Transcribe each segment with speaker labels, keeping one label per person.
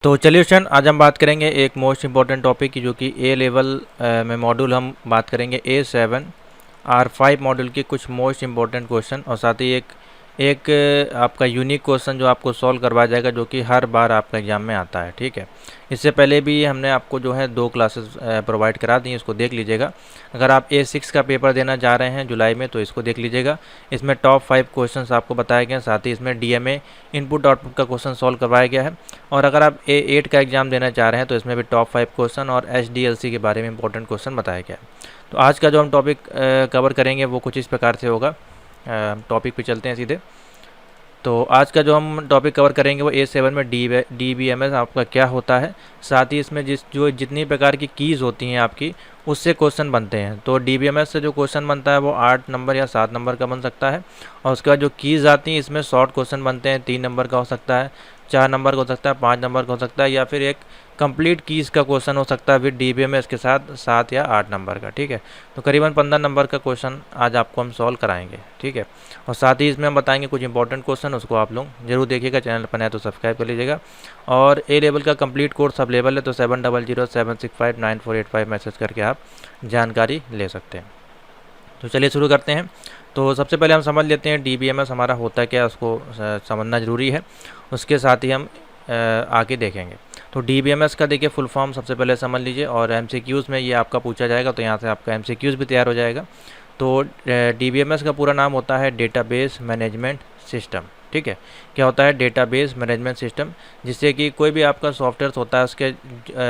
Speaker 1: तो चलिए स्टूडेंट, आज हम बात करेंगे एक मोस्ट इम्पॉर्टेंट टॉपिक की, जो कि ए लेवल में मॉड्यूल हम बात करेंगे A7R5 मॉड्यूल के कुछ मोस्ट इम्पॉर्टेंट क्वेश्चन, और साथ ही एक आपका यूनिक क्वेश्चन जो आपको सॉल्व करवाया जाएगा, जो कि हर बार आपका एग्जाम में आता है। ठीक है, इससे पहले भी हमने आपको जो है 2 क्लासेस प्रोवाइड करा दी, इसको देख लीजिएगा। अगर आप A6 का पेपर देना जा रहे हैं जुलाई में, तो इसको देख लीजिएगा। इसमें टॉप 5 क्वेश्चन आपको बताए गए हैं, साथ ही इसमें DMA इनपुट आउटपुट का क्वेश्चन सॉल्व करवाया गया है। और अगर आप A8 का एग्जाम देना चाह रहे हैं, तो इसमें भी टॉप 5 क्वेश्चन और SDLC के बारे में इंपॉर्टेंट क्वेश्चन बताया गया है। तो आज का जो हम टॉपिक कवर करेंगे वो कुछ इस प्रकार से होगा। टॉपिक पे चलते हैं सीधे। तो आज का जो हम टॉपिक कवर करेंगे वो A7 में DBMS आपका क्या होता है, साथ ही इसमें जितनी प्रकार की कीज़ होती हैं आपकी, उससे क्वेश्चन बनते हैं। तो DBMS से जो क्वेश्चन बनता है वो 8 नंबर या 7 नंबर का बन सकता है। और उसके बाद जो कीज़ आती हैं, इसमें शॉर्ट क्वेश्चन बनते हैं, 3 नंबर का हो सकता है, 4 नंबर का हो सकता है, 5 नंबर का हो सकता है, या फिर एक कंप्लीट कीज़ का क्वेश्चन हो सकता है विद DBMS के साथ 7 या 8 नंबर का। ठीक है, तो करीबन 15 नंबर का क्वेश्चन आज आपको हम सॉल्व कराएंगे। ठीक है, और साथ ही इसमें हम बताएंगे कुछ इंपॉर्टेंट क्वेश्चन, उसको आप लोग जरूर देखिएगा। चैनल पर नया तो सब्सक्राइब कर लीजिएगा। और A लेवल का कंप्लीट कोर्स अवेलेबल है, तो 7007659485 मैसेज करके आप जानकारी ले सकते हैं। तो चलिए शुरू करते हैं। तो सबसे पहले हम समझ लेते हैं DBMS हमारा होता है क्या, उसको समझना ज़रूरी है। उसके साथ ही हम आगे देखेंगे। तो DBMS का देखिए फुल फॉर्म सबसे पहले समझ लीजिए, और MCQs में ये आपका पूछा जाएगा, तो यहाँ से आपका MCQs भी तैयार हो जाएगा। तो DBMS का पूरा नाम होता है डेटाबेस मैनेजमेंट सिस्टम। ठीक है, क्या होता है डेटाबेस मैनेजमेंट सिस्टम, जिससे कि कोई भी आपका सॉफ्टवेयर होता है उसके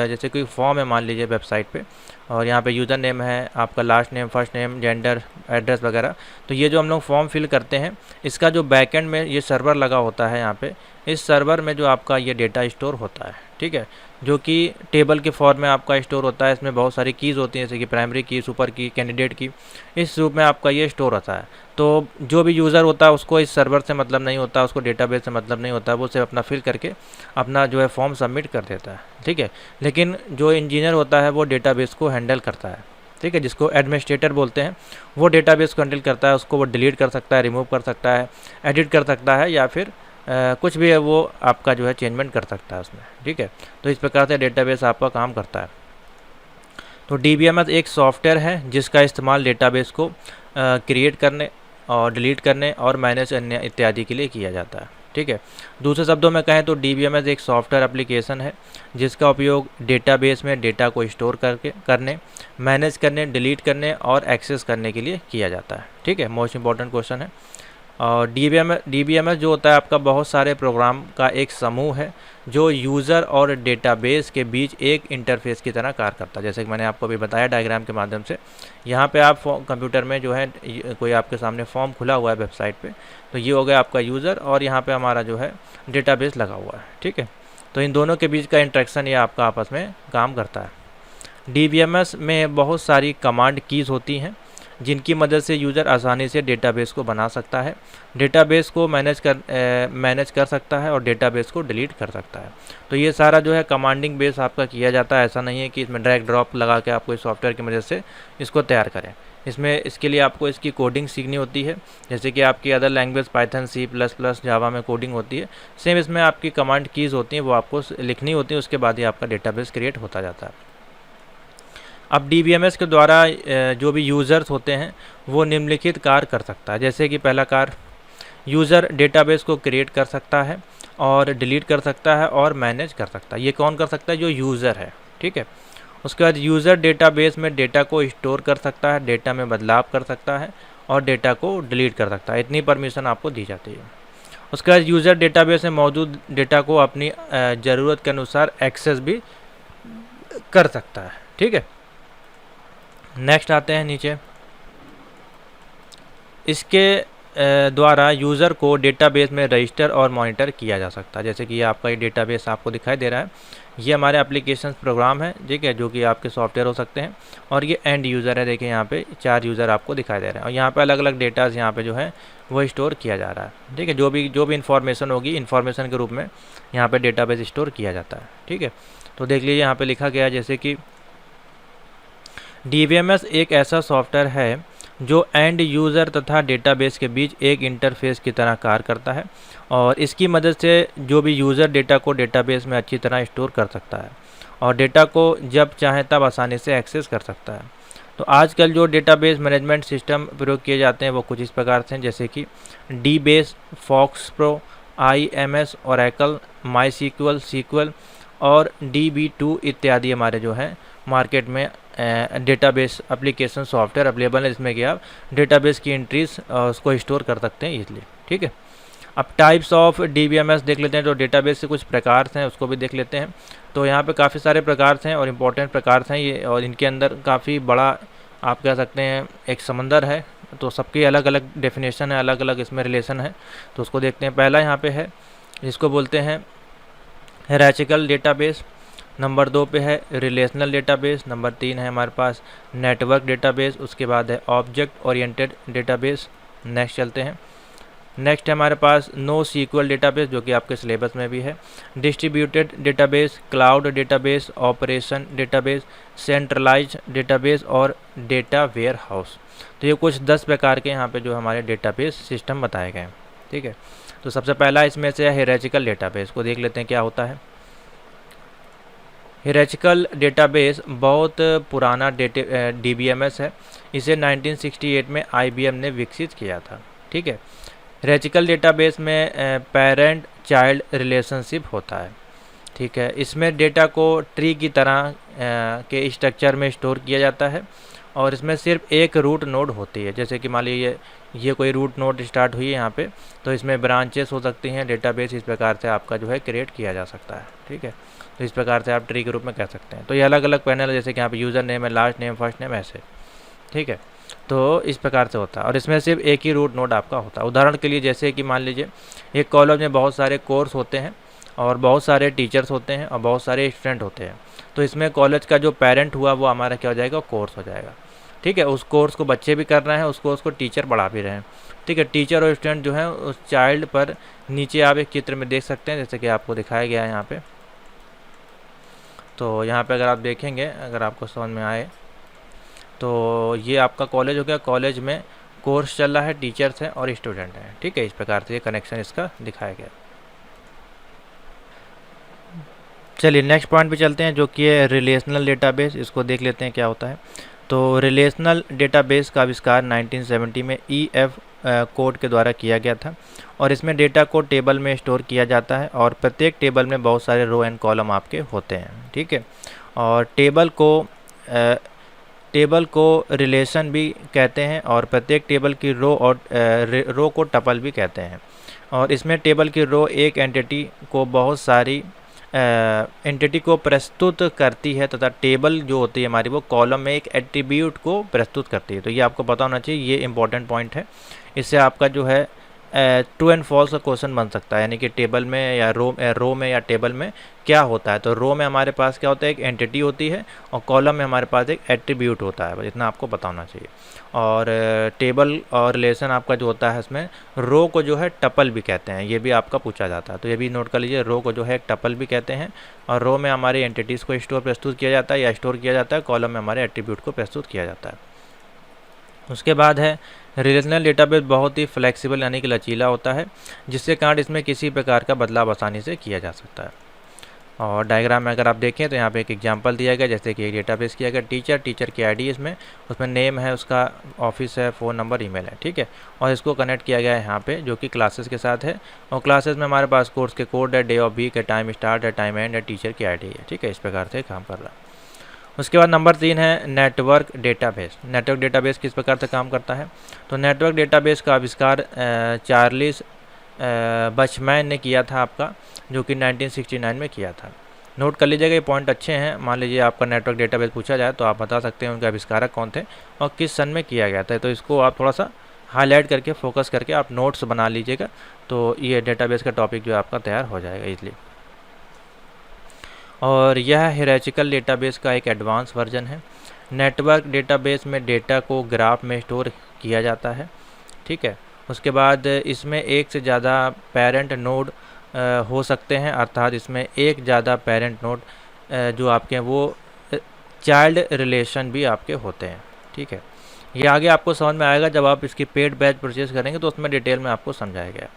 Speaker 1: जैसे कोई फॉर्म है मान लीजिए वेबसाइट पे, और यहाँ पे यूज़र नेम है, आपका last name, first name, gender, address वगैरह। तो ये जो हम लोग फॉर्म फिल करते हैं, इसका जो बैकएंड में ये सर्वर लगा होता है यहाँ पे, इस सर्वर में जो आपका ये डेटा स्टोर होता है। ठीक है, जो कि टेबल के फॉर्म में आपका स्टोर होता है। इसमें बहुत सारी कीज़ होती हैं, जैसे कि प्राइमरी की, सुपर की, कैंडिडेट की, इस रूप में आपका ये स्टोर होता है। तो जो भी यूज़र होता है उसको इस सर्वर से मतलब नहीं होता, उसको डेटाबेस से मतलब नहीं होता, वो सिर्फ अपना फिल करके अपना जो है फॉर्म सबमिट कर देता है। ठीक है, लेकिन जो इंजीनियर होता है वो डेटाबेस को हैंडल करता है। ठीक है, जिसको एडमिनिस्ट्रेटर बोलते हैं, वो डेटाबेस को हैंडल करता है। उसको वो डिलीट कर सकता है, रिमूव कर सकता है, एडिट कर सकता है, या फिर कुछ भी है वो आपका जो है चेंजमेंट कर सकता है उसमें। ठीक है, तो इस प्रकार से डेटाबेस आपका काम करता है। तो DBMS एक सॉफ्टवेयर है जिसका इस्तेमाल डेटाबेस को क्रिएट करने और डिलीट करने और मैनेज करने इत्यादि के लिए किया जाता है। ठीक है, दूसरे शब्दों में कहें तो DBMS एक सॉफ्टवेयर एप्लीकेशन है जिसका उपयोग डेटाबेस में डेटा को स्टोर करने, मैनेज करने, डिलीट करने और एक्सेस करने के लिए किया जाता है। ठीक है, मोस्ट इंपॉर्टेंट क्वेश्चन है। और DBMS जो होता है आपका बहुत सारे प्रोग्राम का एक समूह है, जो यूज़र और डेटाबेस के बीच एक इंटरफेस की तरह कार्य करता है। जैसे कि मैंने आपको अभी बताया डायग्राम के माध्यम से, यहाँ पे आप कंप्यूटर में जो है कोई आपके सामने फॉर्म खुला हुआ है वेबसाइट पे, तो ये हो गया आपका यूज़र, और यहाँ पे हमारा जो है डेटाबेस लगा हुआ है। ठीक है, तो इन दोनों के बीच का इंटरेक्शन ये आपका आपस में काम करता है। DBMS में बहुत सारी कमांड कीज़ होती हैं जिनकी मदद से यूज़र आसानी से डेटाबेस को बना सकता है, डेटाबेस को मैनेज कर सकता है, और डेटाबेस को डिलीट कर सकता है। तो ये सारा जो है कमांडिंग बेस आपका किया जाता है। ऐसा नहीं है कि इसमें ड्रैग ड्रॉप लगा के आप कोई सॉफ्टवेयर की मदद से इसको तैयार करें। इसके लिए आपको इसकी कोडिंग सीखनी होती है, जैसे कि आपकी अदर लैंग्वेज पाइथन, C++, जावा में कोडिंग होती है। सेम इसमें आपकी कमांड कीज़ होती हैं, वो आपको लिखनी होती है, उसके बाद ही आपका डेटाबेस क्रिएट होता जाता है। अब DBMS के द्वारा जो भी यूज़र्स होते हैं वो निम्नलिखित कार्य कर सकता है। जैसे कि पहला कार्य, यूज़र डेटाबेस को क्रिएट कर सकता है और डिलीट कर सकता है और मैनेज कर सकता है। ये कौन कर सकता है? जो यूज़र है। ठीक है, उसके बाद यूज़र डेटाबेस में डेटा को स्टोर कर सकता है, डेटा में बदलाव कर सकता है और डेटा को डिलीट कर सकता है। इतनी परमिशन आपको दी जाती है। उसके बाद यूज़र डेटाबेस में मौजूद डेटा को अपनी ज़रूरत के अनुसार एक्सेस भी कर सकता है। ठीक है, नेक्स्ट आते हैं नीचे। इसके द्वारा यूज़र को डेटाबेस में रजिस्टर और मॉनिटर किया जा सकता है। जैसे कि ये आपका ये डेटाबेस आपको दिखाई दे रहा है, ये हमारे एप्लीकेशन प्रोग्राम है। ठीक है, जो कि आपके सॉफ्टवेयर हो सकते हैं, और ये एंड यूज़र है। देखिए यहाँ पे 4 यूज़र आपको दिखाई दे रहे हैं, और यहाँ पे अलग अलग डेटाज यहाँ पे जो है वो स्टोर किया जा रहा है। ठीक है, जो भी इन्फॉर्मेशन होगी, इन्फॉर्मेशन के रूप में यहाँ पे डेटाबेस स्टोर किया जाता है। ठीक है, तो देख लीजिए यहाँ पे लिखा गया है, जैसे कि DBMS एक ऐसा सॉफ्टवेयर है जो एंड यूज़र तथा डेटाबेस के बीच एक इंटरफेस की तरह कार्य करता है और इसकी मदद से जो भी यूज़र डेटा को डेटाबेस में अच्छी तरह स्टोर कर सकता है और डेटा को जब चाहे तब आसानी से एक्सेस कर सकता है। तो आजकल जो डेटाबेस मैनेजमेंट सिस्टम प्रयोग किए जाते हैं वो कुछ इस प्रकार से हैं, जैसे कि dBase, FoxPro, IMS, Oracle, MySQL, SQL और DB2 इत्यादि हमारे जो हैं मार्केट में डेटाबेस एप्लीकेशन सॉफ्टवेयर अवेलेबल है, जिसमें कि आप डेटाबेस की एंट्रीज उसको स्टोर कर सकते हैं ईजिली। ठीक है, अब टाइप्स ऑफ DBMS देख लेते हैं, जो डेटाबेस से कुछ प्रकार हैं उसको भी देख लेते हैं। तो यहाँ पे काफ़ी सारे प्रकार हैं और इम्पोर्टेंट प्रकार हैं ये, और इनके अंदर काफ़ी बड़ा आप कह सकते हैं एक समंदर है, तो सबकी अलग अलग डेफिनेशन है, अलग अलग इसमें रिलेशन है। तो उसको देखते हैं। पहला यहाँ पे है जिसको बोलते हैं हायरार्चिकल डेटाबेस, नंबर 2 पे है रिलेशनल डेटाबेस, नंबर 3 है हमारे पास नेटवर्क डेटाबेस, उसके बाद है ऑब्जेक्ट ओरिएंटेड डेटाबेस। नेक्स्ट चलते हैं। नेक्स्ट है हमारे पास नो सीक्वल डेटाबेस, जो कि आपके सिलेबस में भी है, distributed database, cloud database, operation database, centralised database और डेटा वेयर हाउस। तो ये कुछ 10 प्रकार के यहाँ पे जो हमारे डेटाबेस सिस्टम बताए गए हैं। ठीक है, तो सबसे पहला इसमें से है हायरार्चिकल डेटाबेस, को देख लेते हैं क्या होता है। हायरार्चिकल डेटाबेस बहुत पुराना DBMS है। इसे 1968 में IBM ने विकसित किया था। ठीक है, हायरार्चिकल डेटाबेस में पेरेंट चाइल्ड रिलेशनशिप होता है। ठीक है, इसमें डेटा को ट्री की तरह के स्ट्रक्चर में स्टोर किया जाता है और इसमें सिर्फ एक रूट नोड होती है। जैसे कि मान लीजिए ये कोई रूट नोड स्टार्ट हुई है यहाँ पे, तो इसमें ब्रांचेस हो सकती हैं। डेटाबेस इस प्रकार से आपका जो है क्रिएट किया जा सकता है। ठीक है, तो इस प्रकार से आप ट्री के रूप में कह सकते हैं। तो ये अलग अलग पैनल है, जैसे कि यहाँ पे यूज़र नेम है, लास्ट नेम, फर्स्ट नेम, ऐसे। ठीक है, तो इस प्रकार से होता है और इसमें सिर्फ एक ही रूट नोड आपका होता है। उदाहरण के लिए जैसे कि मान लीजिए एक कॉलेज में बहुत सारे कोर्स होते हैं और बहुत सारे टीचर्स होते हैं और बहुत सारे स्टूडेंट होते हैं, तो इसमें कॉलेज का जो पेरेंट हुआ वो हमारा क्या हो जाएगा, कोर्स हो जाएगा। ठीक है, उस कोर्स को बच्चे भी कर रहे हैं, उस कोर्स को टीचर पढ़ा भी रहे हैं। ठीक है, टीचर और स्टूडेंट जो है उस चाइल्ड पर नीचे आप एक चित्र में देख सकते हैं, जैसे कि आपको दिखाया गया है यहाँ पे। तो यहाँ पे अगर आप देखेंगे, अगर आपको समझ में आए, तो ये आपका कॉलेज हो गया। कॉलेज में कोर्स चल रहा है, टीचर्स हैं और स्टूडेंट हैं। ठीक है, इस प्रकार से ये कनेक्शन इसका दिखाया गया। चलिए नेक्स्ट पॉइंट पे चलते हैं, जो कि है रिलेशनल डेटाबेस। इसको देख लेते हैं क्या होता है। तो रिलेशनल डेटाबेस का आविष्कार 1970 में EF कोड के द्वारा किया गया था और इसमें डेटा को टेबल में स्टोर किया जाता है और प्रत्येक टेबल में बहुत सारे रो एंड कॉलम आपके होते हैं। ठीक है, और टेबल को रिलेशन भी कहते हैं और प्रत्येक टेबल की रो को टपल भी कहते हैं। और इसमें टेबल की रो एक एंटिटी को बहुत सारी एंटिटी को प्रस्तुत करती है तथा टेबल जो होती है हमारी वो कॉलम में एक एट्रीब्यूट को प्रस्तुत करती है। तो ये आपको पता होना चाहिए, ये इंपॉर्टेंट पॉइंट है। इससे आपका जो है ट्रू एंड फॉल्स का क्वेश्चन बन सकता है, यानी कि टेबल में या रो में या टेबल में क्या होता है। तो रो में हमारे पास क्या होता है, एक एंटिटी होती है और कॉलम में हमारे पास एक एट्रीब्यूट होता है। बस इतना आपको पता होना चाहिए। और टेबल और रिलेशन आपका जो होता है, इसमें रो को जो है टपल भी कहते हैं, ये भी आपका पूछा जाता है। तो ये भी नोट कर लीजिए, रो को जो है एक टपल भी कहते हैं और रो में हमारी एंटिटीज़ को प्रस्तुत किया जाता है या स्टोर किया जाता है, कॉलम में हमारे एट्रीब्यूट को प्रस्तुत किया जाता है। उसके बाद है रिलेशनल डेटाबेस बहुत ही फ्लेक्सिबल यानी कि लचीला होता है, जिससे कारण इसमें किसी प्रकार का बदलाव आसानी से किया जा सकता है। और डायग्राम में अगर आप देखें तो यहाँ पे एक एग्जांपल दिया गया, जैसे कि एक डेटाबेस किया गया टीचर की आईडी इसमें, उसमें नेम है, उसका ऑफिस है, फ़ोन नंबर, ईमेल है। ठीक है, और इसको कनेक्ट किया गया है यहाँ पे, जो कि क्लासेस के साथ है। और क्लासेस में हमारे पास कोर्स के कोड है, डे ऑफ वीक है, टाइम स्टार्ट है, टाइम एंड है, टीचर की आईडी है। ठीक है, इस प्रकार से काम कर रहा है। उसके बाद नंबर 3 है नेटवर्क डेटाबेस। नेटवर्क डेटाबेस किस प्रकार से काम करता है। तो नेटवर्क डेटाबेस का आविष्कार चार्ल्स बचमैन ने किया था आपका, जो कि 1969 में किया था। नोट कर लीजिएगा, ये पॉइंट अच्छे हैं। मान लीजिए आपका नेटवर्क डेटाबेस पूछा जाए तो आप बता सकते हैं उनके आविष्कारक कौन थे और किस सन में किया गया था। तो इसको आप थोड़ा सा हाईलाइट करके फोकस करके आप नोट्स बना लीजिएगा, तो ये डेटाबेस का टॉपिक जो है आपका तैयार हो जाएगा ईजिली। और यह हायरार्चिकल डेटाबेस का एक एडवांस वर्जन है। नेटवर्क डेटाबेस में डेटा को ग्राफ में स्टोर किया जाता है। ठीक है, उसके बाद इसमें एक से ज़्यादा पेरेंट नोड हो सकते हैं, अर्थात इसमें एक ज़्यादा पेरेंट नोड जो आपके हैं वो चाइल्ड रिलेशन भी आपके होते हैं। ठीक है, ये आगे आपको समझ में आएगा जब आप इसकी पेड बैच परचेज करेंगे तो उसमें डिटेल में आपको समझाया गया।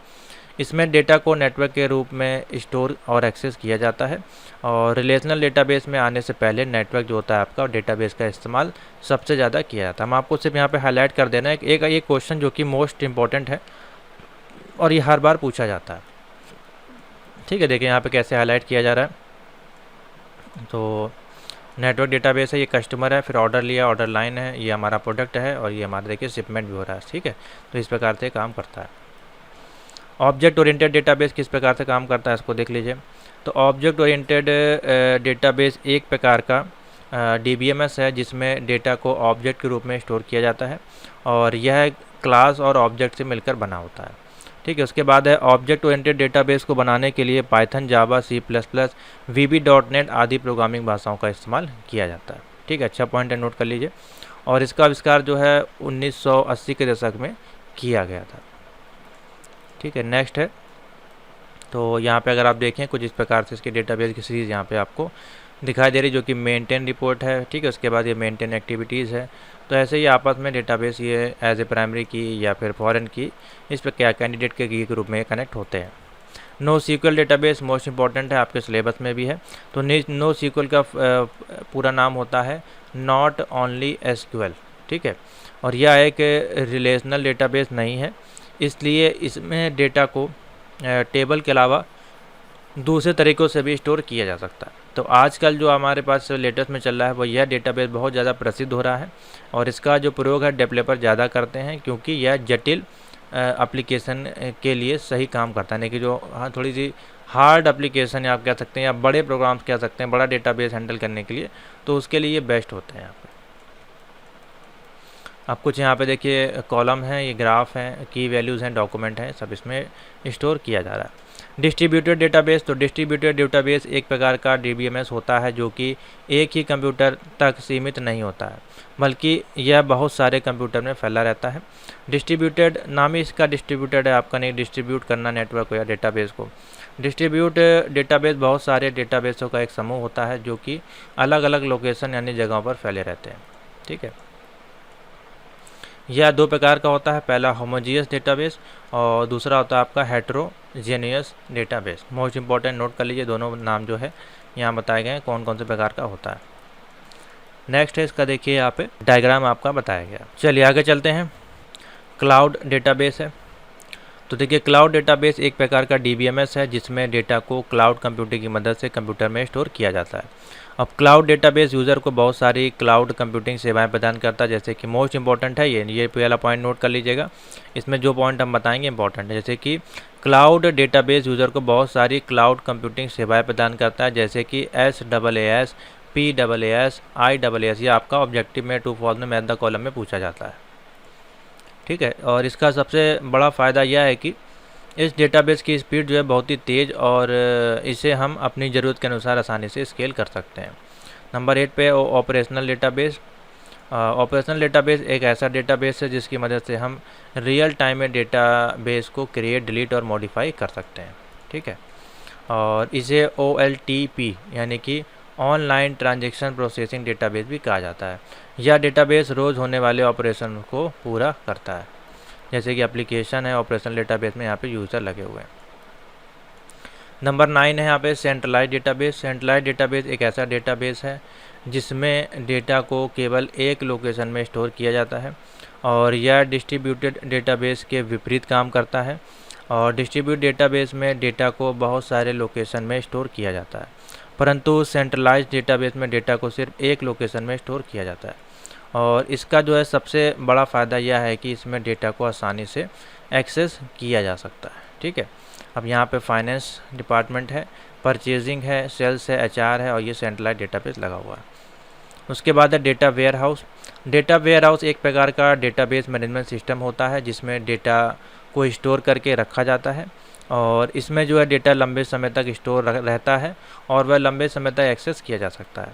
Speaker 1: इसमें डेटा को नेटवर्क के रूप में स्टोर और एक्सेस किया जाता है, और रिलेशनल डेटाबेस में आने से पहले नेटवर्क जो होता है आपका, डेटाबेस का इस्तेमाल सबसे ज़्यादा किया जाता है। हम आपको सिर्फ यहाँ पे हाईलाइट कर देना है एक क्वेश्चन जो कि मोस्ट इंपॉर्टेंट है और ये हर बार पूछा जाता है। ठीक है, देखिए यहाँ पे कैसे हाईलाइट किया जा रहा है। तो नेटवर्क डेटाबेस है, ये कस्टमर है, फिर ऑर्डर लिया, ऑर्डर लाइन है, ये हमारा प्रोडक्ट है, और ये हमारा देखिए शिपमेंट भी हो रहा है। ठीक है, तो इस प्रकार से काम करता है। ऑब्जेक्ट ओरिएंटेड डेटाबेस किस प्रकार से काम करता है इसको देख लीजिए। तो ऑब्जेक्ट ओरिएंटेड डेटाबेस एक प्रकार का DBMS है जिसमें डेटा को ऑब्जेक्ट के रूप में स्टोर किया जाता है, और यह क्लास और ऑब्जेक्ट से मिलकर बना होता है। ठीक है, उसके बाद है ऑब्जेक्ट ओरिएंटेड डेटाबेस को बनाने के लिए पाइथन, जावा, C++, VB.NET आदि प्रोग्रामिंग भाषाओं का इस्तेमाल किया जाता है। ठीक है, अच्छा पॉइंट है, नोट कर लीजिए। और इसका आविष्कार जो है 1980 के दशक में किया गया था। ठीक है, नेक्स्ट है, तो यहाँ पे अगर आप देखें कुछ इस प्रकार से इसके डेटाबेस की सीरीज़ यहाँ पे आपको दिखाई दे रही, जो कि मेंटेन रिपोर्ट है। ठीक है, उसके बाद ये मेंटेन एक्टिविटीज़ है। तो ऐसे ही आपस में डेटाबेस ये एज ए प्राइमरी की या फिर फॉरेन की, इस पर क्या कैंडिडेट के की रूप में कनेक्ट होते हैं। NoSQL डेटाबेस मोस्ट इंपॉर्टेंट है, आपके सिलेबस में भी है। तो NoSQL का पूरा नाम होता है नॉट ओनली SQL। ठीक है, और यह एक रिलेशनल डेटाबेस नहीं है, इसलिए इसमें डेटा को टेबल के अलावा दूसरे तरीक़ों से भी स्टोर किया जा सकता है। तो आजकल जो हमारे पास लेटेस्ट में चल रहा है वो यह डेटाबेस बहुत ज़्यादा प्रसिद्ध हो रहा है, और इसका जो प्रयोग है डेवलपर ज़्यादा करते हैं, क्योंकि यह जटिल एप्लीकेशन के लिए सही काम करता है। यानी कि जो थोड़ी सी हार्ड एप्लीकेशन आप कह सकते हैं, या बड़े प्रोग्राम्स कह सकते हैं, बड़ा डेटाबेस हैंडल करने के लिए, तो उसके लिए ये बेस्ट होते हैं। यहाँ पे अब कुछ यहाँ पे देखिए कॉलम है, ये ग्राफ हैं, की वैल्यूज़ हैं, डॉक्यूमेंट हैं, सब इसमें स्टोर किया जा रहा है। डिस्ट्रीब्यूटेड डेटाबेस, तो डिस्ट्रीब्यूटेड डेटाबेस एक प्रकार का DBMS होता है जो कि एक ही कंप्यूटर तक सीमित नहीं होता है, बल्कि यह बहुत सारे कंप्यूटर में फैला रहता है। डिस्ट्रीब्यूटेड नाम ही इसका डिस्ट्रीब्यूटेड है, आपका नहीं डिस्ट्रीब्यूट करना नेटवर्क को या डेटाबेस को। डिस्ट्रीब्यूट डेटाबेस बहुत सारे डेटाबेसों का एक समूह होता है जो कि अलग अलग लोकेशन यानी जगहों पर फैले रहते हैं। ठीक है, यह दो प्रकार का होता है, पहला होमोजीनियस डेटाबेस और दूसरा होता है आपका heterogeneous database. Most important, note कर लीजिए, दोनों नाम जो है यहाँ बताए गए हैं कौन कौन से प्रकार का होता है। नेक्स्ट है इसका, देखिए यहाँ पे डायग्राम आपका बताया गया। चलिए आगे चलते हैं। क्लाउड डेटाबेस है, तो देखिए क्लाउड डेटाबेस एक प्रकार का DBMS है जिसमें डेटा को क्लाउड कंप्यूटिंग की मदद से कंप्यूटर में स्टोर किया जाता है। अब क्लाउड डेटाबेस यूज़र को बहुत सारी क्लाउड कंप्यूटिंग सेवाएं प्रदान करता है, जैसे कि मोस्ट इंपॉर्टेंट है ये पहला पॉइंट नोट कर लीजिएगा। इसमें जो पॉइंट हम बताएंगे इंपॉर्टेंट है, जैसे कि क्लाउड डेटाबेस यूज़र को बहुत सारी क्लाउड कंप्यूटिंग सेवाएं प्रदान करता है, जैसे कि SaaS, PaaS, IaaS। ये आपका ऑब्जेक्टिव में 2 में मैथ द कॉलम में पूछा जाता है। ठीक है, और इसका सबसे बड़ा फ़ायदा यह है कि इस डेटाबेस की स्पीड जो है बहुत ही तेज़, और इसे हम अपनी ज़रूरत के अनुसार आसानी से स्केल कर सकते हैं। नंबर 8 पे ऑपरेशनल डेटाबेस। ऑपरेशनल डेटाबेस एक ऐसा डेटाबेस है जिसकी मदद से हम रियल टाइम में डेटाबेस को क्रिएट, डिलीट और मॉडिफाई कर सकते हैं। ठीक है, और इसे OLTP यानी कि ऑनलाइन ट्रांजैक्शन प्रोसेसिंग डेटाबेस भी कहा जाता है। यह डेटाबेस रोज़ होने वाले ऑपरेशन को पूरा करता है, जैसे कि एप्लीकेशन है, ऑपरेशनल डेटाबेस में यहाँ पे यूज़र लगे हुए हैं। नंबर 9 है यहाँ पे सेंट्रलाइज डेटाबेस। सेंट्रलाइज डेटाबेस एक ऐसा डेटाबेस है जिसमें डेटा को केवल एक लोकेशन में स्टोर किया जाता है, और यह डिस्ट्रीब्यूटेड डेटाबेस के विपरीत काम करता है। और डिस्ट्रीब्यूट डेटाबेस में डेटा को बहुत सारे लोकेशन में स्टोर किया जाता है, परंतु सेंट्रलाइज डेटाबेस में डेटा को सिर्फ एक लोकेशन में स्टोर किया जाता है। और इसका जो है सबसे बड़ा फ़ायदा यह है कि इसमें डेटा को आसानी से एक्सेस किया जा सकता है। ठीक है, अब यहाँ पे फाइनेंस डिपार्टमेंट है, परचेजिंग है, सेल्स है, HR है, और ये सेंट्रलाइज डेटाबेस लगा हुआ है। उसके बाद है data warehouse. Data warehouse एक प्रकार का डेटाबेस मैनेजमेंट सिस्टम होता है जिसमें डेटा को स्टोर करके रखा जाता है, और इसमें जो है डेटा लंबे समय तक स्टोर रहता है और वह लंबे समय तक एक्सेस किया जा सकता है।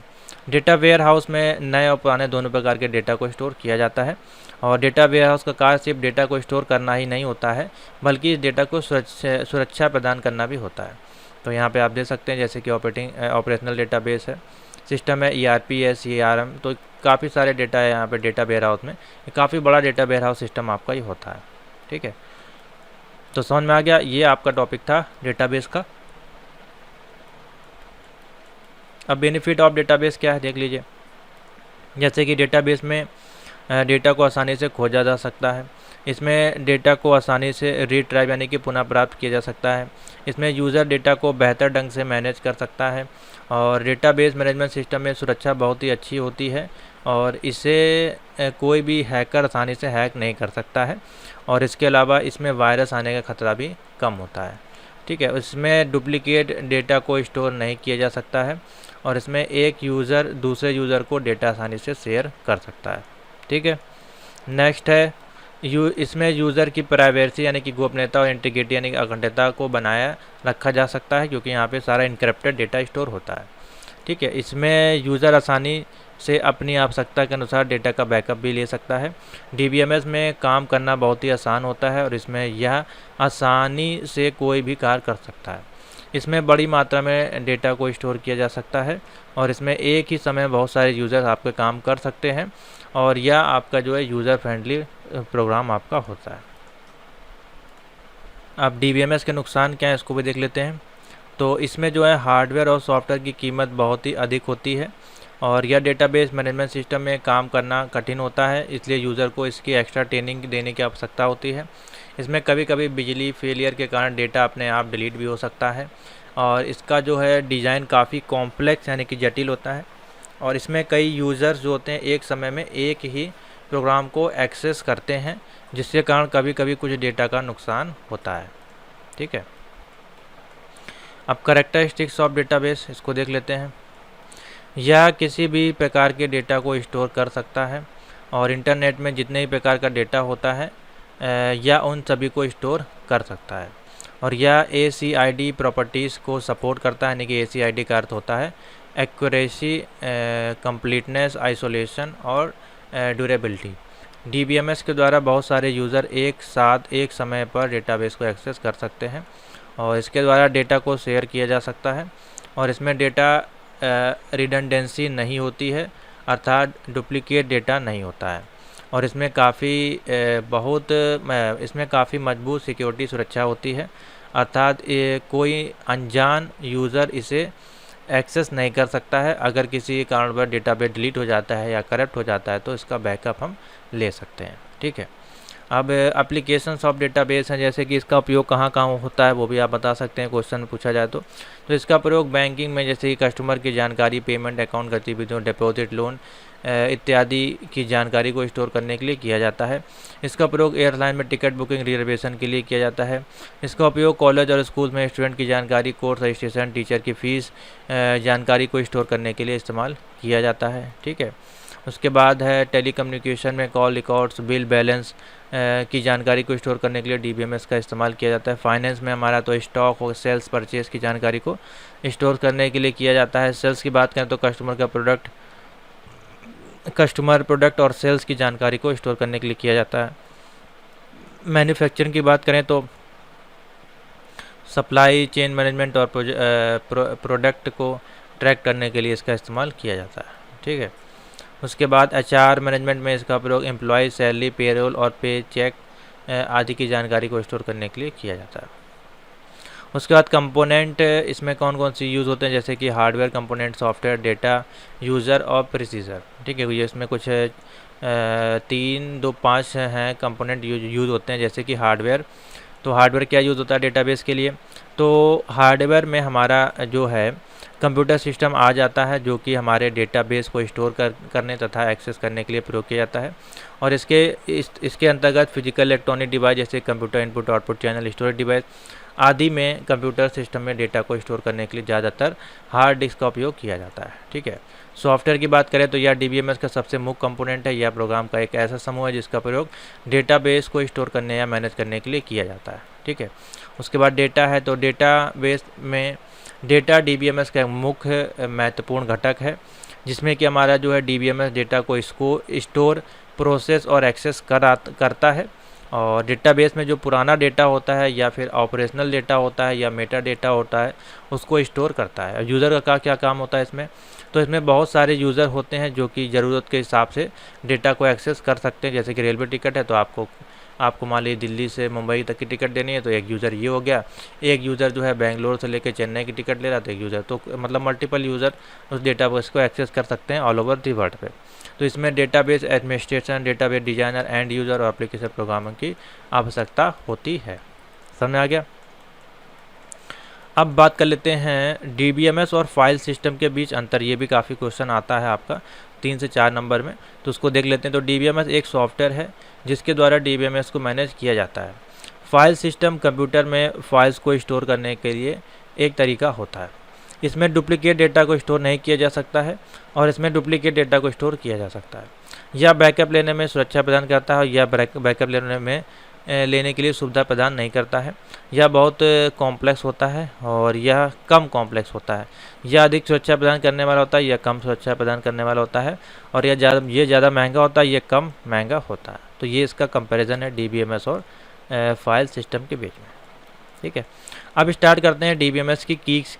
Speaker 1: डेटा वेयर हाउस में नए और पुराने दोनों प्रकार के डेटा को स्टोर किया जाता है, और डेटा वेयर हाउस का कार्य सिर्फ डेटा को स्टोर करना ही नहीं होता है, बल्कि इस डेटा को सुरक्षा प्रदान करना भी होता है। तो यहाँ पे आप देख सकते हैं जैसे कि ऑपरेशनल डेटाबेस है, सिस्टम है, ERP है, CRM, तो काफ़ी सारे डेटा है यहाँ पे डेटा वेयर हाउस में। ये काफ़ी बड़ा डेटा वेयर हाउस सिस्टम आपका ही होता है। ठीक है, तो समझ में आ गया, ये आपका टॉपिक था डेटाबेस का। अब बेनिफिट ऑफ डेटाबेस क्या है देख लीजिए। जैसे कि डेटाबेस में डेटा को आसानी से खोजा जा सकता है। इसमें डेटा को आसानी से रिट्राइव यानी कि पुनः प्राप्त किया जा सकता है। इसमें यूज़र डेटा को बेहतर ढंग से मैनेज कर सकता है और डेटाबेस मैनेजमेंट सिस्टम में सुरक्षा बहुत ही अच्छी होती है और इसे कोई भी हैकर आसानी से हैक नहीं कर सकता है और इसके अलावा इसमें वायरस आने का खतरा भी कम होता है। ठीक है, इसमें डुप्लीकेट डेटा को स्टोर नहीं किया जा सकता है और इसमें एक यूज़र दूसरे यूज़र को डेटा आसानी से शेयर कर सकता है। ठीक है, नेक्स्ट है इसमें यूज़र की प्राइवेसी यानी कि गोपनीयता और इंटीग्रिटी यानी कि अखंडता को बनाया रखा जा सकता है क्योंकि यहाँ पे सारा इनक्रिप्टेड डेटा स्टोर होता है। ठीक है, इसमें यूज़र आसानी से अपनी आवश्यकता के अनुसार डेटा का बैकअप भी ले सकता है। DBMS में काम करना बहुत ही आसान होता है और इसमें यह आसानी से कोई भी कार्य कर सकता है। इसमें बड़ी मात्रा में डेटा को स्टोर किया जा सकता है और इसमें एक ही समय बहुत सारे यूज़र आपके काम कर सकते हैं और यह आपका जो है यूज़र फ्रेंडली प्रोग्राम आपका होता है। अब DBMS के नुकसान क्या है इसको भी देख लेते हैं। तो इसमें जो है हार्डवेयर और सॉफ्टवेयर की कीमत बहुत ही अधिक होती है और यह डेटाबेस मैनेजमेंट सिस्टम में काम करना कठिन होता है, इसलिए यूज़र को इसकी एक्स्ट्रा ट्रेनिंग देने की आवश्यकता होती है। इसमें कभी कभी बिजली फेलियर के कारण डेटा अपने आप डिलीट भी हो सकता है और इसका जो है डिज़ाइन काफ़ी कॉम्प्लेक्स यानी कि जटिल होता है और इसमें कई यूज़र्स जो होते हैं एक समय में एक ही प्रोग्राम को एक्सेस करते हैं जिसके कारण कभी कभी कुछ डेटा का नुकसान होता है। ठीक है, अब कैरेक्टरिस्टिक्स ऑफ डेटाबेस इसको देख लेते हैं। यह किसी भी प्रकार के डेटा को स्टोर कर सकता है और इंटरनेट में जितने भी प्रकार का डेटा होता है या उन सभी को स्टोर कर सकता है और यह ACID प्रॉपर्टीज़ को सपोर्ट करता है, यानी कि ACID का अर्थ होता है एक्यूरेसी, कंप्लीटनेस, आइसोलेशन और ड्यूरेबिलिटी। DBMS के द्वारा बहुत सारे यूज़र एक साथ एक समय पर डेटाबेस को एक्सेस कर सकते हैं और इसके द्वारा डेटा को शेयर किया जा सकता है और इसमें डेटा रिडंडेंसी नहीं होती है, अर्थात डुप्लीकेट डेटा नहीं होता है और इसमें काफ़ी मजबूत सिक्योरिटी सुरक्षा होती है, अर्थात कोई अनजान यूज़र इसे एक्सेस नहीं कर सकता है। अगर किसी कारण पर डेटाबेस डिलीट हो जाता है या करप्ट हो जाता है तो इसका बैकअप हम ले सकते हैं। ठीक है, अब एप्लीकेशंस ऑफ डेटाबेस हैं, जैसे कि इसका उपयोग कहाँ कहाँ होता है वो भी आप बता सकते हैं, क्वेश्चन पूछा जाए तो इसका प्रयोग बैंकिंग में जैसे कि कस्टमर की जानकारी, पेमेंट, अकाउंट गतिविधियों, डिपॉजिट, लोन इत्यादि की जानकारी को स्टोर करने के लिए किया जाता है। इसका प्रयोग एयरलाइन में टिकट बुकिंग, रिजर्वेशन के लिए किया जाता है। इसका उपयोग कॉलेज और स्कूल में स्टूडेंट की जानकारी, कोर्स रजिस्ट्रेशन, टीचर की फ़ीस जानकारी को स्टोर करने के लिए इस्तेमाल किया जाता है। ठीक है, उसके बाद है टेलीकम्युनिकेशन में कॉल रिकॉर्ड्स, बिल बैलेंस की जानकारी को स्टोर करने के लिए DBMS का इस्तेमाल किया जाता है। फाइनेंस में हमारा तो स्टॉक और सेल्स परचेज की जानकारी को स्टोर करने के लिए किया जाता है। सेल्स की बात करें तो कस्टमर प्रोडक्ट और सेल्स की जानकारी को स्टोर करने के लिए किया जाता है। मैन्युफैक्चरिंग की बात करें तो सप्लाई चेन मैनेजमेंट और प्रोडक्ट को ट्रैक करने के लिए इसका इस्तेमाल किया जाता है। ठीक है, उसके बाद HR मैनेजमेंट में इसका प्रयोग एम्प्लॉय सैलरी, पेरोल और पे चेक आदि की जानकारी को स्टोर करने के लिए किया जाता है। उसके बाद कंपोनेंट इसमें कौन कौन सी यूज़ होते हैं, जैसे कि hardware component, software, data, user और प्रोसीजर। ठीक है, ये इसमें कुछ 5 हैं कंपोनेंट यूज़ होते हैं। जैसे कि हार्डवेयर, तो हार्डवेयर क्या यूज़ होता है डेटाबेस के लिए, तो हार्डवेयर में हमारा जो है कंप्यूटर सिस्टम आ जाता है जो कि हमारे डेटाबेस को स्टोर करने तथा एक्सेस करने के लिए प्रयोग किया जाता है और इसके अंतर्गत फिजिकल इलेक्ट्रॉनिक डिवाइस जैसे computer input output channel, storage device आदि में कंप्यूटर सिस्टम में डेटा को स्टोर करने के लिए ज़्यादातर हार्ड डिस्क का उपयोग किया जाता है। ठीक है, सॉफ्टवेयर की बात करें तो यह DBMS का सबसे मुख्य कंपोनेंट है। यह प्रोग्राम का एक ऐसा समूह है जिसका प्रयोग डेटाबेस को स्टोर करने या मैनेज करने के लिए किया जाता है। ठीक है, उसके बाद डेटा है, तो डेटाबेस में डेटा DBMS का एक मुख्य महत्वपूर्ण घटक है जिसमें कि हमारा जो है DBMS डेटा को इसको स्टोर, प्रोसेस और एक्सेस करता है और डेटाबेस में जो पुराना डेटा होता है या फिर ऑपरेशनल डेटा होता है या मेटा डेटा होता है उसको स्टोर करता है। यूज़र का क्या काम होता है इसमें, तो इसमें बहुत सारे यूज़र होते हैं जो कि ज़रूरत के हिसाब से डेटा को एक्सेस कर सकते हैं। जैसे कि रेलवे टिकट है तो आपको मान लीजिए दिल्ली से मुंबई तक की टिकट देनी है तो एक यूज़र ये हो गया, एक यूज़र जो है बेंगलोर से लेकर चेन्नई की टिकट ले रहा था एक यूज़र, तो मतलब मल्टीपल यूज़र उस डेटाबेस को एक्सेस कर सकते हैं ऑल ओवर दी वर्ल्ड पे। तो इसमें database administration, database designer, end user और एप्लीकेशन प्रोग्रामर की आवश्यकता होती है। समझ में आ गया। अब बात कर लेते हैं DBMS और फाइल सिस्टम के बीच अंतर। ये भी काफ़ी क्वेश्चन आता है आपका 3 से 4 नंबर में, तो उसको देख लेते हैं। तो DBMS एक सॉफ्टवेयर है जिसके द्वारा DBMS को मैनेज किया जाता है। फाइल सिस्टम कंप्यूटर में फाइल्स को स्टोर करने के लिए एक तरीका होता है। इसमें डुप्लीकेट डेटा को स्टोर नहीं किया जा सकता है और इसमें डुप्लीकेट डेटा को स्टोर किया जा सकता है। यह बैकअप लेने में सुरक्षा प्रदान करता है, या बैकअप लेने के लिए सुविधा प्रदान नहीं करता है। यह बहुत कॉम्प्लेक्स होता है और यह कम कॉम्प्लेक्स होता है। यह अधिक सुरक्षा प्रदान करने वाला होता है, यह कम सुरक्षा प्रदान करने वाला होता है, और यह ज़्यादा महंगा होता है, यह कम महंगा होता है। तो ये इसका कंपैरिजन है DBMS और फाइल सिस्टम के बीच में। ठीक है, अब स्टार्ट करते हैं DBMS की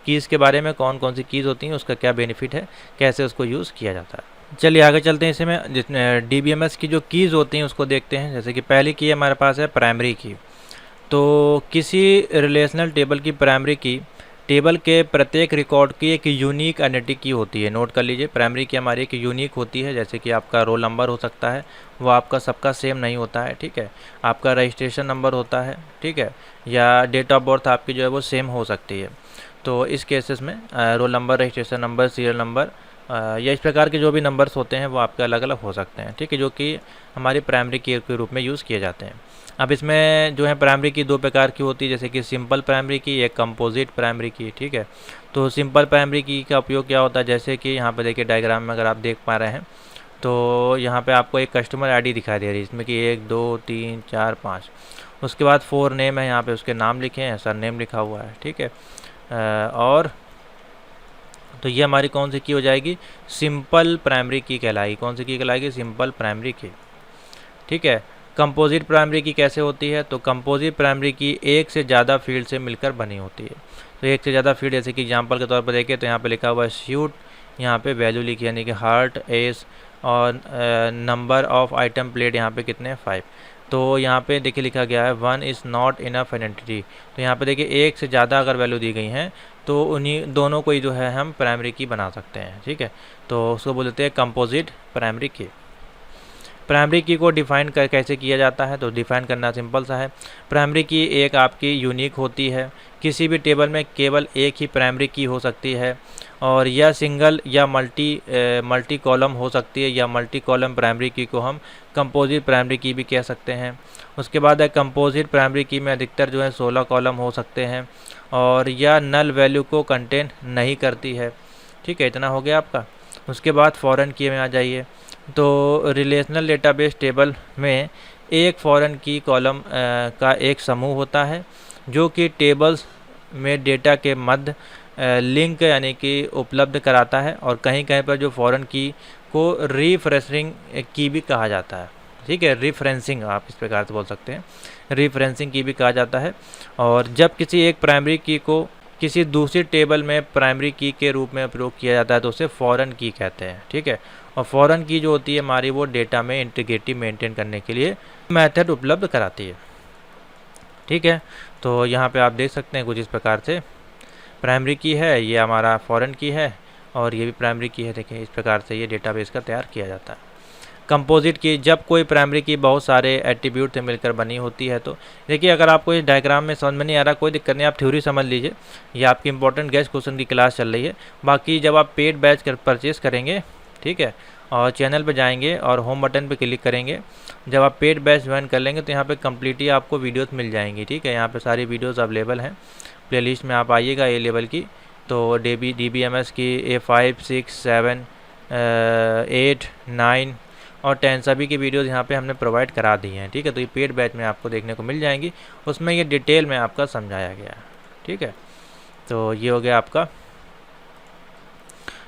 Speaker 1: कीज़ के बारे में। कौन कौन सी कीज़ होती हैं, उसका क्या बेनिफिट है, कैसे उसको यूज़ किया जाता है। चलिए आगे चलते हैं। इसमें जितने DBMS की जो कीज़ होती हैं उसको देखते हैं। जैसे कि पहली की हमारे पास है प्राइमरी की। तो किसी रिलेशनल टेबल की प्राइमरी की टेबल के प्रत्येक रिकॉर्ड की एक यूनिक आइडेंटिटी की होती है। नोट कर लीजिए, प्राइमरी की हमारी एक यूनिक होती है। जैसे कि आपका रोल नंबर हो सकता है, वो आपका सबका सेम नहीं होता है। ठीक है, आपका रजिस्ट्रेशन नंबर होता है, ठीक है, या डेट ऑफ बर्थ आपकी जो है वो सेम हो सकती है। तो इस केसेस में roll number, registration number, serial number या इस प्रकार के जो भी नंबर्स होते हैं वो आपके अलग अलग हो सकते हैं। ठीक है, जो कि हमारी प्राइमरी की के रूप में यूज़ किए जाते हैं। अब इसमें जो है प्राइमरी की 2 प्रकार की होती है, जैसे कि सिंपल प्राइमरी की, एक कंपोजिट प्राइमरी की। ठीक है, तो सिंपल प्राइमरी की का उपयोग क्या होता है, जैसे कि यहाँ पे देखिए डायग्राम में अगर आप देख पा रहे हैं तो यहाँ पे आपको एक कस्टमर आईडी दिखाई दे रही है, इसमें कि 1 2 3 4 5, उसके बाद 4 नेम है, यहाँ पे उसके नाम लिखे हैं, सर नेम लिखा हुआ है। ठीक है, और तो ये हमारी कौन सी की हो जाएगी, सिंपल प्राइमरी की कहलाएगी। कौन सी की कहलाएगी, सिंपल प्राइमरी की। ठीक है, कंपोजिट प्राइमरी की कैसे होती है, तो कंपोजिट प्राइमरी की एक से ज़्यादा फील्ड से मिलकर बनी होती है। तो एक से ज़्यादा फील्ड, जैसे कि एग्जांपल के तौर पर देखें तो यहाँ पे लिखा हुआ है शूट, यहाँ पे वैल्यू लिखी यानी कि हार्ट, एस, और नंबर ऑफ आइटम प्लेट यहाँ पे कितने 5। तो यहाँ पे देखिए लिखा गया है 1 इज़ नॉट इनफ आइडेंटिटी। तो यहाँ पे देखिए एक से ज़्यादा अगर वैल्यू दी गई हैं तो उन्हीं दोनों को ही जो है हम प्राइमरी की बना सकते हैं। ठीक है, तो उसको बोलते हैं कंपोजिट प्राइमरी की। प्राइमरी की को डिफ़ाइन कैसे किया जाता है, तो डिफ़ाइन करना सिंपल सा है। प्राइमरी की एक आपकी यूनिक होती है। किसी भी टेबल में केवल एक ही प्राइमरी की हो सकती है, और यह सिंगल या मल्टी कॉलम हो सकती है, या मल्टी कॉलम प्राइमरी की को हम कंपोजिट प्राइमरी की भी कह सकते हैं। उसके बाद है कंपोजिट प्राइमरी की में अधिकतर जो है 16 कॉलम हो सकते हैं, और यह नल वैल्यू को कंटेन नहीं करती है। ठीक है, इतना हो गया आपका। उसके बाद फॉरेन की में आ जाइए। तो रिलेशनल डेटाबेस टेबल में एक फॉरेन की कॉलम का एक समूह होता है जो कि टेबल्स में डेटा के मध्य लिंक यानी कि उपलब्ध कराता है, और कहीं कहीं पर जो फॉरेन की को रिफ्रेंसिंग की भी कहा जाता है। ठीक है, रिफ्रेंसिंग आप इस प्रकार से बोल सकते हैं, रिफ्रेंसिंग की भी कहा जाता है। और जब किसी एक प्राइमरी की को किसी दूसरी टेबल में प्राइमरी की के रूप में प्रयोग किया जाता है तो उसे फॉरेन की कहते हैं। ठीक है, और फॉरेन की जो होती है हमारी वो डेटा में इंटीग्रिटी मेंटेन करने के लिए मेथड उपलब्ध कराती है। ठीक है, तो यहाँ पे आप देख सकते हैं कुछ इस प्रकार से प्राइमरी की है, ये हमारा फॉरेन की है, और ये भी प्राइमरी की है। देखिए इस प्रकार से ये डेटाबेस का तैयार किया जाता है। कंपोजिट की, जब कोई प्राइमरी की बहुत सारे एट्रीब्यूट से मिलकर बनी होती है। तो देखिए अगर आपको इस डायग्राम में समझ में नहीं आ रहा कोई दिक्कत नहीं, आप थ्योरी समझ लीजिए, ये आपकी इंपॉर्टेंट गेस्ट क्वेश्चन की क्लास चल रही है। बाकी जब आप पेड बैच परचेज़ करेंगे, ठीक है, और चैनल पे जाएंगे और होम बटन पे क्लिक करेंगे, जब आप पेड बैच ज्वाइन कर लेंगे तो यहाँ पे कम्प्लीटली आपको वीडियोस मिल जाएंगी। ठीक है, यहाँ पे सारी वीडियोस अवेलेबल हैं। प्लेलिस्ट में आप आइएगा ए लेवल की, तो DBMS की A5, 6, 7, 8, 9 और 10 सभी की वीडियोस यहाँ पे हमने प्रोवाइड करा दी हैं। ठीक है, तो ये पेड बैच में आपको देखने को मिल जाएंगी, उसमें ये डिटेल में आपका समझाया गया है। ठीक है, तो ये हो गया आपका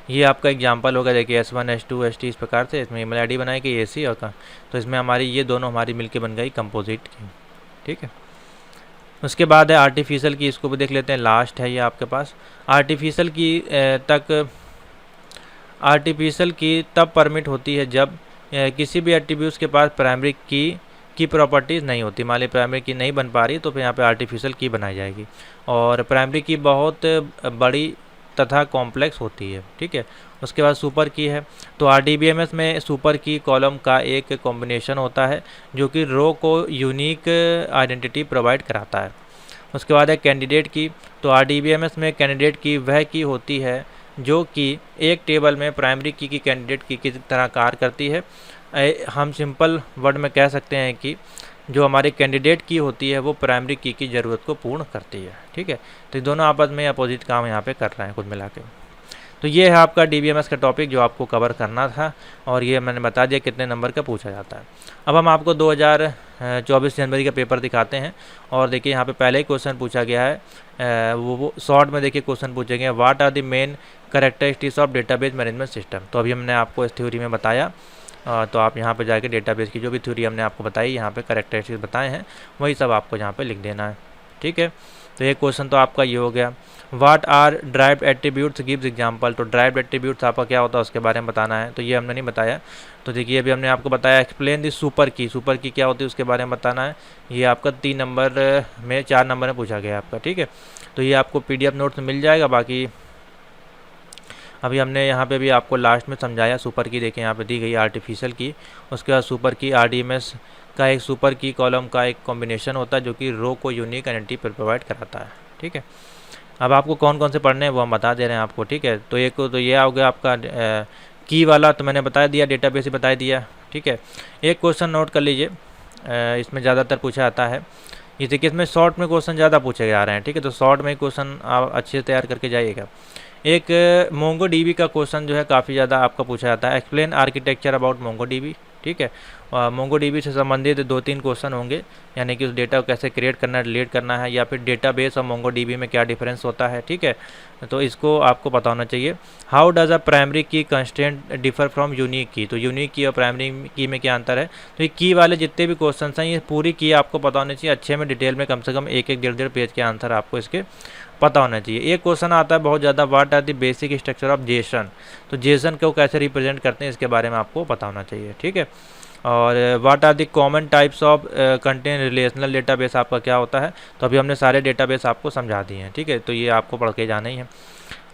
Speaker 1: ये आपका एग्जाम्पल होगा, देखिए S1 S2 ST इस प्रकार से इसमें ईमेल आईडी बनाएगी AC और का, तो इसमें हमारी ये दोनों हमारी मिलके बन गई कंपोजिट की, ठीक है। उसके बाद है आर्टिफिशियल की, इसको भी देख लेते हैं, लास्ट है ये आपके पास। आर्टिफिशियल की तब परमिट होती है जब किसी भी एट्रीब्यूट्स के पास प्राइमरी की प्रॉपर्टीज़ नहीं होती। मान ली प्राइमरी की नहीं बन पा रही तो फिर यहाँ पे आर्टिफिशियल की बनाई जाएगी, और प्राइमरी की बहुत बड़ी तथा कॉम्प्लेक्स होती है, ठीक है। उसके बाद सुपर की है, तो RDBMS में सुपर की कॉलम का एक कॉम्बिनेशन होता है जो कि रो को यूनिक आइडेंटिटी प्रोवाइड कराता है। उसके बाद है कैंडिडेट की, तो RDBMS में कैंडिडेट की वह की होती है जो कि एक टेबल में प्राइमरी की कैंडिडेट की तरह कार्य करती है। हम सिंपल वर्ड में कह सकते हैं कि जो हमारी कैंडिडेट की होती है वो प्राइमरी की ज़रूरत को पूर्ण करती है, ठीक है। तो ये दोनों आपस में अपोजिट काम यहाँ पे कर रहे हैं कुल मिला के। तो ये है आपका DBMS का टॉपिक जो आपको कवर करना था, और ये मैंने बता दिया कितने नंबर का पूछा जाता है। अब हम आपको 2024 जनवरी का पेपर दिखाते हैं, और देखिए यहाँ पे पहले ही क्वेश्चन पूछा गया है, वो शॉर्ट में देखिए क्वेश्चन पूछे गए, what are the main characteristics of database management system. तो अभी हमने आपको इस थ्योरी में बताया, तो आप यहाँ पे जाके डेटाबेस की जो भी थ्योरी हमने आपको बताई, यहाँ पे कैरेक्टरिस्टिक्स बताए हैं, वही सब आपको यहाँ पे लिख देना है, ठीक है। तो ये क्वेश्चन तो आपका ये हो गया। What are derived attributes gives example, तो ड्राइव्ड एट्रीब्यूट्स आपका क्या होता है उसके बारे में बताना है, तो ये हमने नहीं बताया। तो देखिए अभी हमने आपको बताया एक्सप्लेन दी सुपर की क्या होती है उसके बारे में बताना है। ये आपका 3 नंबर में 4 नंबर में पूछा गया आपका, ठीक है। तो ये आपको PDF नोट्स में मिल जाएगा। बाकी अभी हमने यहाँ पे भी आपको लास्ट में समझाया सुपर की, देखिए यहाँ पे दी गई आर्टिफिशियल की, उसके बाद सुपर की RDMS का एक सुपर की कॉलम का एक कॉम्बिनेशन होता है जो कि रो को यूनिक आइडेंटिटी प्रोवाइड कराता है, ठीक है। अब आपको कौन कौन से पढ़ने हैं वो हम बता दे रहे हैं आपको, ठीक है। तो एक तो ये हो गया आपका की वाला, तो मैंने बता दिया, डेटाबेस ही बता दिया, ठीक है। एक क्वेश्चन नोट कर लीजिए, इसमें ज़्यादातर पूछा जाता है, ये देखिए इसमें शॉर्ट में क्वेश्चन ज़्यादा पूछे जा रहे हैं, ठीक है। तो शॉर्ट में क्वेश्चन आप अच्छे से तैयार करके जाइएगा। एक MongoDB का क्वेश्चन जो है काफ़ी ज़्यादा आपका पूछा जाता है, एक्सप्लेन आर्किटेक्चर अबाउट MongoDB, ठीक है। MongoDB से संबंधित 2-3 क्वेश्चन होंगे, यानी कि उस डेटा को कैसे क्रिएट करना है, डिलीट करना है, या फिर डेटाबेस और MongoDB में क्या डिफरेंस होता है, ठीक है। तो इसको आपको पता होना चाहिए। हाउ डज अ प्राइमरी की कंस्टेंट डिफर फ्रॉम यूनिक की, तो यूनिक की और प्राइमरी की में क्या अंतर है। तो ये की वाले जितने भी क्वेश्चन हैं ये पूरी की आपको पता होनी चाहिए, अच्छे में डिटेल में, कम से कम 1-1, 1.5 पेज के आंसर आपको इसके पता होना चाहिए। एक क्वेश्चन आता है बहुत ज़्यादा, what are the basic structure of JSON, तो जेसन को कैसे रिप्रेजेंट करते हैं इसके बारे में आपको पता होना चाहिए, ठीक है। और what are the common types of content relational database आपका क्या होता है, तो अभी हमने सारे डेटाबेस आपको समझा दिए हैं, ठीक है। तो ये आपको पढ़ के जाना ही है।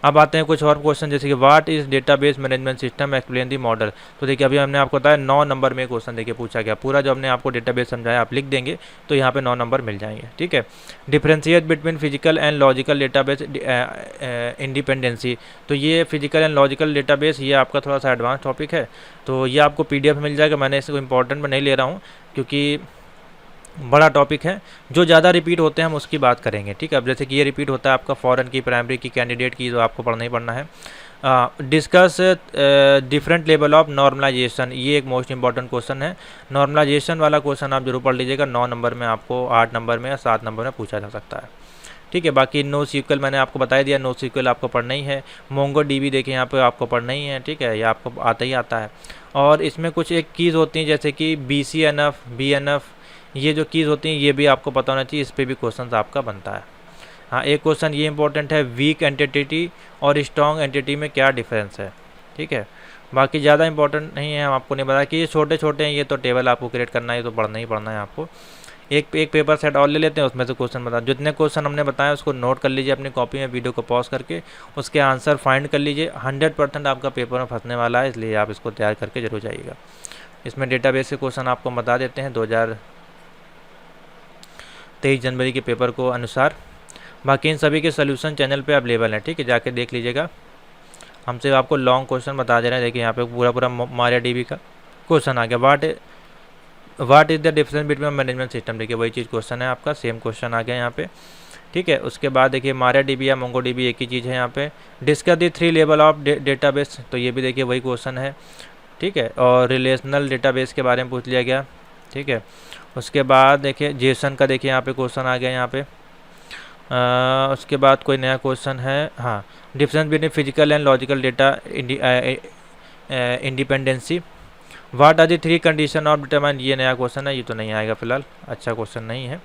Speaker 1: अब आते हैं कुछ और क्वेश्चन, जैसे कि what is database management system, explain the model. तो देखिए अभी हमने आपको बताया 9 नंबर में क्वेश्चन देखिए पूछा गया, पूरा जो हमने आपको डेटाबेस समझाया आप लिख देंगे तो यहाँ पे 9 नंबर मिल जाएंगे, ठीक है। Differentiate between physical and logical database independency, तो ये फिजिकल एंड लॉजिकल डेटाबेस ये आपका थोड़ा सा एडवांस टॉपिक है, तो ये आपको PDF मिल जाएगा। मैंने इसको इंपॉर्टेंट में नहीं ले रहा हूँ क्योंकि बड़ा टॉपिक है, जो ज़्यादा रिपीट होते हैं हम उसकी बात करेंगे, ठीक है। अब जैसे कि ये रिपीट होता है आपका फॉरेन की, प्राइमरी की, कैंडिडेट की, जो आपको पढ़ना ही पढ़ना है। Discuss different level of normalization, ये एक मोस्ट इंपॉर्टेंट क्वेश्चन है। नॉर्मलाइजेशन वाला क्वेश्चन आप जरूर पढ़ लीजिएगा, 9 नंबर में आपको 8 नंबर में या 7 नंबर में पूछा जा सकता है, ठीक है। बाकी NoSQL मैंने आपको बता दिया, NoSQL आपको पढ़ना ही है। MongoDB देखिए यहाँ पे आपको पढ़ना ही है, ठीक है, ये आपको आता ही आता है। और इसमें कुछ एक कीज़ होती हैं जैसे कि BCNF, BNF, ये जो कीज़ होती हैं ये भी आपको पता होना चाहिए, इस पर भी क्वेश्चन आपका बनता है। हाँ, एक क्वेश्चन ये इंपॉर्टेंट है, वीक एंटिटी और स्ट्रॉन्ग एंटिटी में क्या डिफरेंस है, ठीक है। बाकी ज़्यादा इंपॉर्टेंट नहीं है, हम आपको नहीं बताया कि ये छोटे छोटे हैं, ये तो टेबल आपको क्रिएट करना है, तो पढ़ना ही पढ़ना है आपको। एक पेपर सेट और ले लेते हैं, उसमें से क्वेश्चन बता, जितने क्वेश्चन हमने बताया उसको नोट कर लीजिए अपनी कॉपी में, वीडियो को पॉज करके उसके आंसर फाइंड कर लीजिए। 100% आपका पेपर में फंसने वाला है, इसलिए आप इसको तैयार करके जरूर जाइएगा। इसमें डेटाबेस के क्वेश्चन आपको बता देते हैं 2023 जनवरी के पेपर को अनुसार। बाकी इन सभी के सोल्यूशन चैनल पे अवेलेबल है, ठीक है, जाके देख लीजिएगा। हम सिर्फ आपको लॉन्ग क्वेश्चन बता दे रहे हैं। देखिए यहाँ पे पूरा MariaDB का क्वेश्चन आ गया, what is the difference between management system, देखिए वही चीज़ क्वेश्चन है आपका, सेम क्वेश्चन आ गया यहाँ पे, ठीक है। उसके बाद देखिए MariaDB या MongoDB एक ही चीज़ है यहाँ पे। Discuss the 3 level of database, तो ये भी देखिए वही क्वेश्चन है, ठीक है। और रिलेशनल डेटाबेस के बारे में पूछ लिया गया, ठीक है। उसके बाद देखिए जेसन का देखिए यहाँ पे क्वेश्चन आ गया यहाँ पे। उसके बाद कोई नया क्वेश्चन है, हाँ, difference between physical and logical data independence, what are the 3 condition of determine, ये नया क्वेश्चन है, ये तो नहीं आएगा फिलहाल, अच्छा क्वेश्चन नहीं है।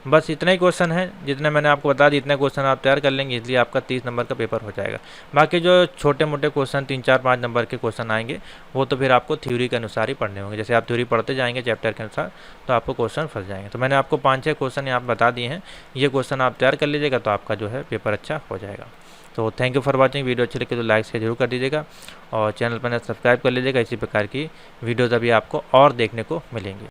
Speaker 1: बस इतना ही क्वेश्चन है, जितने मैंने आपको बता दिए इतने क्वेश्चन आप तैयार कर लेंगे, इसलिए आपका 30 नंबर का पेपर हो जाएगा। बाकी जो छोटे मोटे क्वेश्चन 3, 4, 5 नंबर के क्वेश्चन आएंगे वो तो फिर आपको थ्योरी के अनुसार ही पढ़ने होंगे। जैसे आप थ्योरी पढ़ते जाएंगे चैप्टर के अनुसार तो आपको क्वेश्चन फंस जाएंगे। तो मैंने आपको 5-6 क्वेश्चन यहाँ बता दिए हैं, ये क्वेश्चन आप तैयार कर लीजिएगा तो आपका जो है पेपर अच्छा हो जाएगा। तो thank you for watching, video अच्छी लगे तो लाइक शेयर जरूर कर दीजिएगा और चैनल पर सब्सक्राइब कर लीजिएगा। इसी प्रकार की वीडियोज़ अभी आपको और देखने को मिलेंगी।